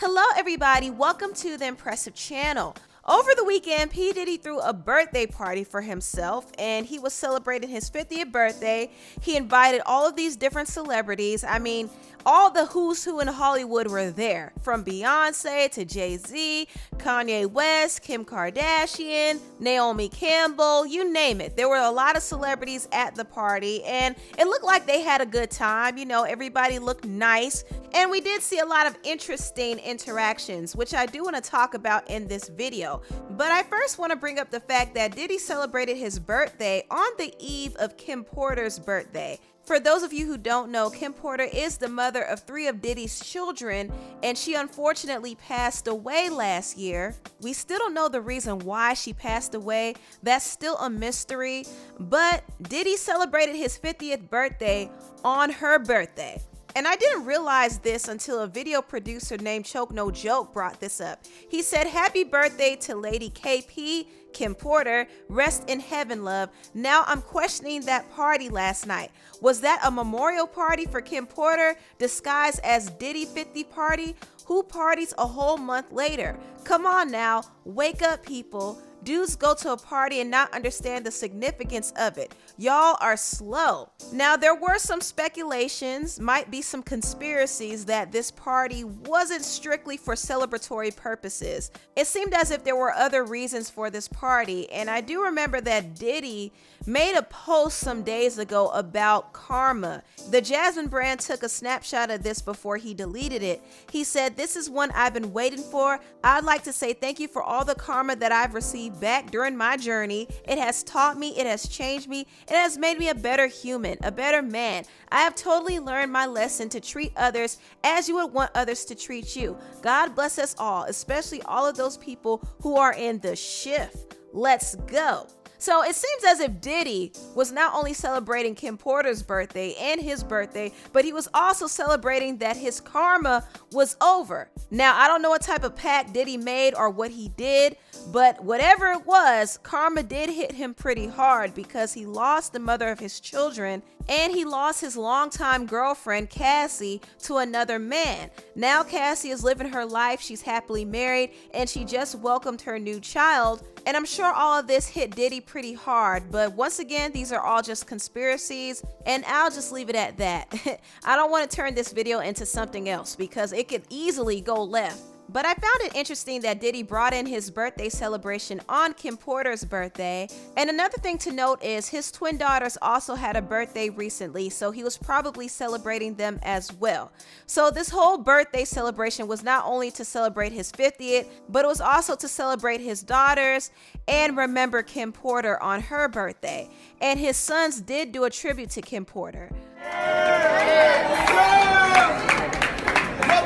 Hello everybody, welcome to the Empressive channel. Over the weekend, P. Diddy threw a birthday party for himself and he was celebrating his 50th birthday. He invited all of these different celebrities. I mean, all the who's who in Hollywood were there, from Beyonce to Jay-Z, Kanye West, Kim Kardashian, Naomi Campbell, you name it. There were a lot of celebrities at the party and it looked like they had a good time. You know, everybody looked nice. And we did see a lot of interesting interactions, which I do want to talk about in this video. But I first want to bring up the fact that Diddy celebrated his birthday on the eve of Kim Porter's birthday. For those of you who don't know, Kim Porter is the mother of 3 of Diddy's children, and she unfortunately passed away last year. We still don't know the reason why she passed away. That's still a mystery. But Diddy celebrated his 50th birthday on her birthday. And I didn't realize this until a video producer named Choke No Joke brought this up. He said, "Happy birthday to Lady KP, Kim Porter. Rest in heaven, love." Now I'm questioning that party last night. Was that a memorial party for Kim Porter disguised as Diddy 50 party? Who parties a whole month later? Come on now, wake up people. Dudes go to a party and not understand the significance of it. Y'all are slow. Now, there were some speculations, might be some conspiracies that this party wasn't strictly for celebratory purposes. It seemed as if there were other reasons for this party, and I do remember that Diddy made a post some days ago about karma. The Jasmine brand took a snapshot of this before he deleted it. He said, "This is one I've been waiting for. I'd like to say thank you for all the karma that I've received back during my journey. It has taught me, it has changed me, it has made me a better human, a better man. I have totally learned my lesson to treat others as you would want others to treat you. God bless us all, especially all of those people who are in the shift. Let's go." So it seems as if Diddy was not only celebrating Kim Porter's birthday and his birthday, but he was also celebrating that his karma was over. Now, I don't know what type of pact Diddy made or what he did, but whatever it was, karma did hit him pretty hard because he lost the mother of his children and he lost his longtime girlfriend, Cassie, to another man. Now Cassie is living her life. She's happily married and she just welcomed her new child. And I'm sure all of this hit Diddy pretty hard, but once again, these are all just conspiracies, and I'll just leave it at that. I don't want to turn this video into something else because it could easily go left. But I found it interesting that Diddy brought in his birthday celebration on Kim Porter's birthday. And another thing to note is his twin daughters also had a birthday recently, so he was probably celebrating them as well. So this whole birthday celebration was not only to celebrate his 50th, but it was also to celebrate his daughters and remember Kim Porter on her birthday. And his sons did do a tribute to Kim Porter.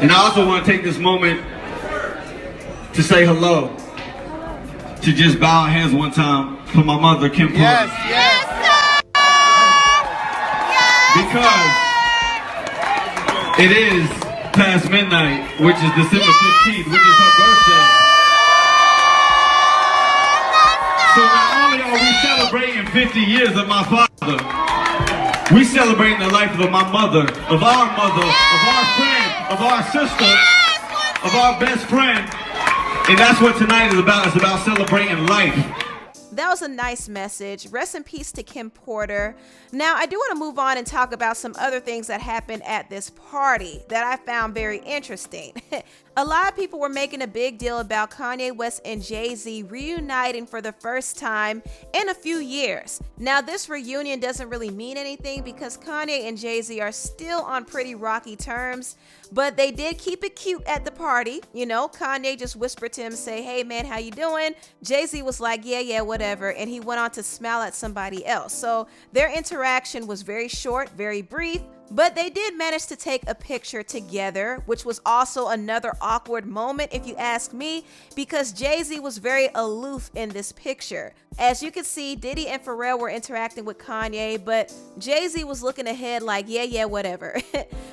And I also want to take this moment to say hello, to just bow our heads one time for my mother, Kim Porter. Yes, yes, because it is past midnight, which is December 15th, which is her birthday. So not only are we celebrating 50 years of my father, we celebrating the life of my mother, of our friend, of our sister, of our best friend. And that's what tonight is about. It's about celebrating life. That was a nice message. Rest in peace to Kim Porter. Now, I do want to move on and talk about some other things that happened at this party that I found very interesting. A lot of people were making a big deal about Kanye West and Jay-Z reuniting for the first time in a few years. Now, this reunion doesn't really mean anything because Kanye and Jay-Z are still on pretty rocky terms, but they did keep it cute at the party. You know, Kanye just whispered to him, say, "Hey man, how you doing?" Jay-Z was like, yeah, whatever. And he went on to smile at somebody else. So their interaction was very short, very brief. But they did manage to take a picture together, which was also another awkward moment if you ask me, because Jay-Z was very aloof in this picture. As you can see, Diddy and Pharrell were interacting with Kanye, but Jay-Z was looking ahead like, yeah, whatever.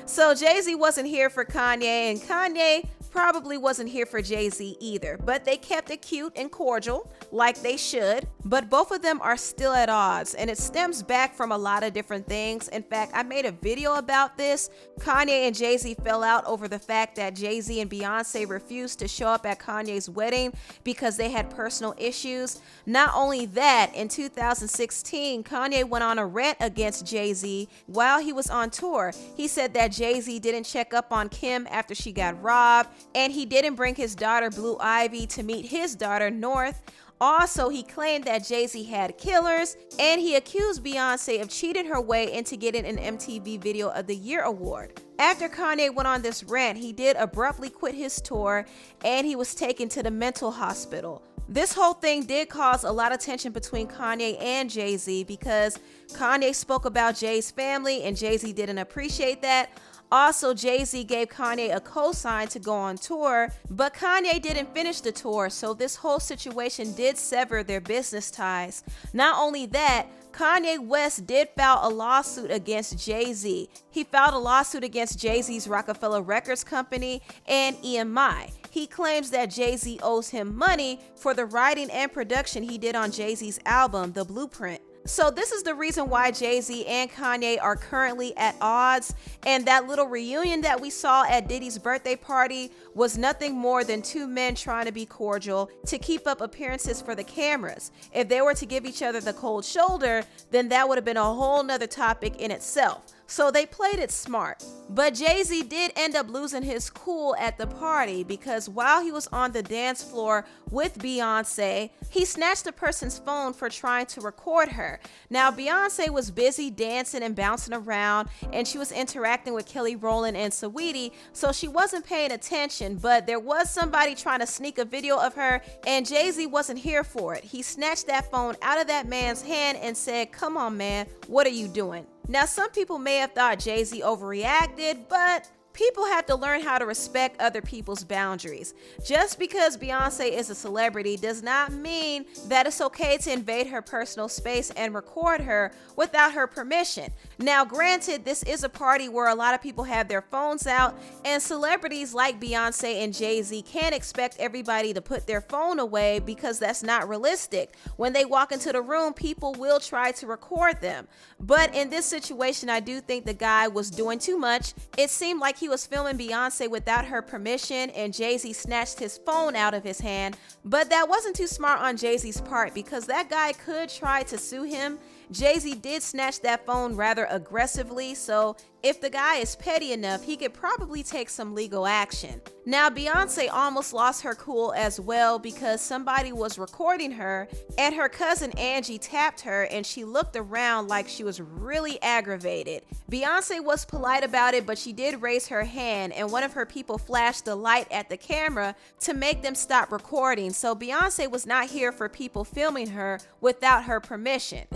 So Jay-Z wasn't here for Kanye, and Kanye probably wasn't here for Jay-Z either, but they kept it cute and cordial, like they should. But both of them are still at odds, and it stems back from a lot of different things. In fact, I made a video about this. Kanye and Jay-Z fell out over the fact that Jay-Z and Beyonce refused to show up at Kanye's wedding because they had personal issues. Not only that, in 2016, Kanye went on a rant against Jay-Z while he was on tour. He said that Jay-Z didn't check up on Kim after she got robbed, and he didn't bring his daughter Blue Ivy to meet his daughter North. Also, he claimed that Jay-Z had killers, and he accused Beyonce of cheating her way into getting an MTV Video of the Year award. After Kanye went on this rant, he did abruptly quit his tour, and he was taken to the mental hospital. This whole thing did cause a lot of tension between Kanye and Jay-Z because Kanye spoke about Jay's family, and Jay-Z didn't appreciate that. Also, Jay-Z gave Kanye a cosign to go on tour, but Kanye didn't finish the tour, so this whole situation did sever their business ties. Not only that, Kanye West did file a lawsuit against Jay-Z. He filed a lawsuit against Jay-Z's Rockefeller Records Company and EMI. He claims that Jay-Z owes him money for the writing and production he did on Jay-Z's album, The Blueprint. So this is the reason why Jay-Z and Kanye are currently at odds, and that little reunion that we saw at Diddy's birthday party was nothing more than two men trying to be cordial to keep up appearances for the cameras. If they were to give each other the cold shoulder, then that would have been a whole nother topic in itself. So they played it smart. But Jay-Z did end up losing his cool at the party because while he was on the dance floor with Beyonce, he snatched a person's phone for trying to record her. Now, Beyonce was busy dancing and bouncing around, and she was interacting with Kelly Rowland and Saweetie, so she wasn't paying attention, but there was somebody trying to sneak a video of her, and Jay-Z wasn't here for it. He snatched that phone out of that man's hand and said, "Come on, man, what are you doing?" Now, some people may have thought Jay-Z overreacted, but people have to learn how to respect other people's boundaries. Just because Beyonce is a celebrity does not mean that it's okay to invade her personal space and record her without her permission. Now, granted, this is a party where a lot of people have their phones out, and celebrities like Beyonce and Jay-Z can't expect everybody to put their phone away because that's not realistic. When they walk into the room, people will try to record them. But in this situation, I do think the guy was doing too much. It seemed like he was filming Beyonce without her permission, and Jay-Z snatched his phone out of his hand. But that wasn't too smart on Jay-Z's part because that guy could try to sue him. Jay-Z did snatch that phone rather aggressively, so if the guy is petty enough, he could probably take some legal action. Now, Beyonce almost lost her cool as well because somebody was recording her, and her cousin Angie tapped her, and she looked around like she was really aggravated. Beyonce was polite about it, but she did raise her hand, and one of her people flashed the light at the camera to make them stop recording. So Beyonce was not here for people filming her without her permission.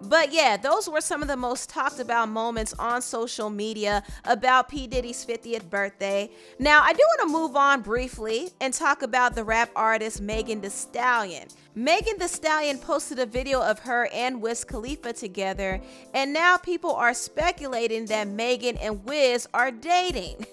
But yeah, those were some of the most talked about moments on social media about P. Diddy's 50th birthday. Now, I do want to move on briefly and talk about the rap artist Megan Thee Stallion. Megan Thee Stallion posted a video of her and Wiz Khalifa together, and now people are speculating that Megan and Wiz are dating.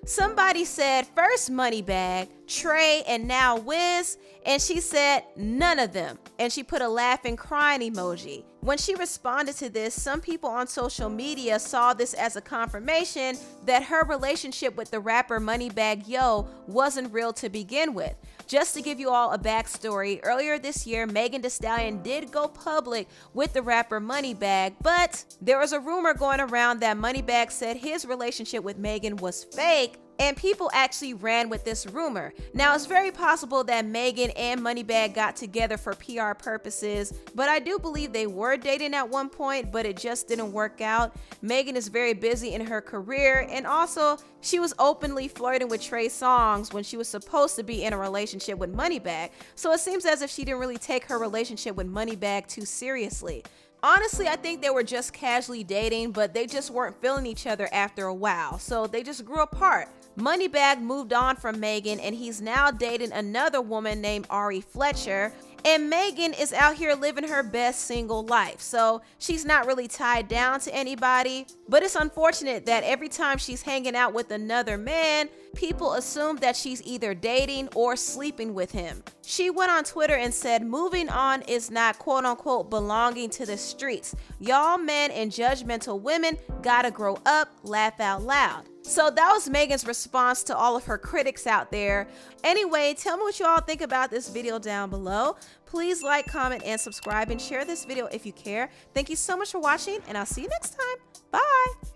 Somebody said first Moneybag, Trey, and now Wiz, and she said none of them, and she put a laughing crying emoji. When she responded to this, some people on social media saw this as a confirmation that her relationship with the rapper Moneybagg Yo wasn't real to begin with. Just to give you all a backstory, earlier this year, Megan Thee Stallion did go public with the rapper Moneybagg, but there was a rumor going around that Moneybagg said his relationship with Megan was fake, and people actually ran with this rumor. Now, it's very possible that Megan and Moneybagg got together for PR purposes, but I do believe they were dating at one point, but it just didn't work out. Megan is very busy in her career, and also she was openly flirting with Trey Songz when she was supposed to be in a relationship with Moneybagg, so it seems as if she didn't really take her relationship with Moneybagg too seriously. Honestly, I think they were just casually dating, but they just weren't feeling each other after a while, so they just grew apart. Moneybagg moved on from Megan, and he's now dating another woman named Ari Fletcher, And Megan is out here living her best single life, so she's not really tied down to anybody. But it's unfortunate that every time she's hanging out with another man, people assume that she's either dating or sleeping with him. She went on Twitter and said, "Moving on is not quote unquote belonging to the streets. Y'all men and judgmental women gotta grow up, laugh out loud." So that was Megan's response to all of her critics out there. Anyway, tell me what you all think about this video down below. Please like, comment, and subscribe, and share this video if you care. Thank you so much for watching, and I'll see you next time. Bye.